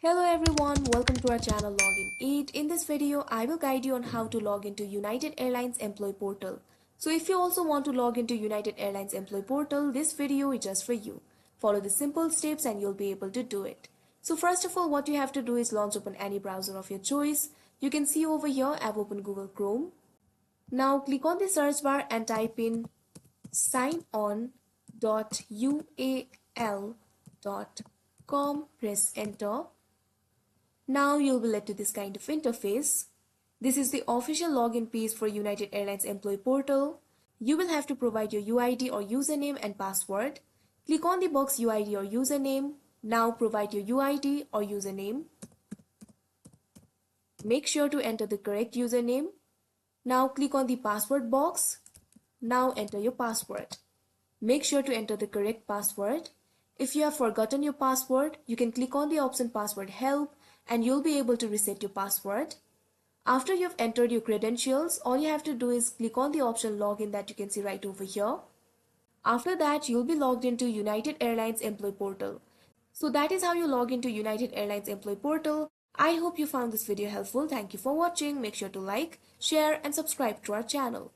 Hello everyone, welcome to our channel Login 8. In this video, I will guide you on how to log into United Airlines Employee Portal. So if you also want to log into United Airlines Employee Portal, this video is just for you. Follow the simple steps and you'll be able to do it. So first of all, what you have to do is launch open any browser of your choice. You can see over here, I've opened Google Chrome. Now click on the search bar and type in signon.ual.com. Press enter. Now you'll be led to this kind of interface. This is the official login page for United Airlines Employee Portal. You will have to provide your UID or username and password. Click on the box UID or username. Now provide your UID or username. Make sure to enter the correct username. Now click on the password box. Now enter your password. Make sure to enter the correct password. If you have forgotten your password, you can click on the option password help and you'll be able to reset your password. After you've entered your credentials, all you have to do is click on the option login that you can see right over here. After that, you'll be logged into United Airlines Employee Portal. So that is how you log into United Airlines Employee Portal. I hope you found this video helpful. Thank you for watching. Make sure to like, share and subscribe to our channel.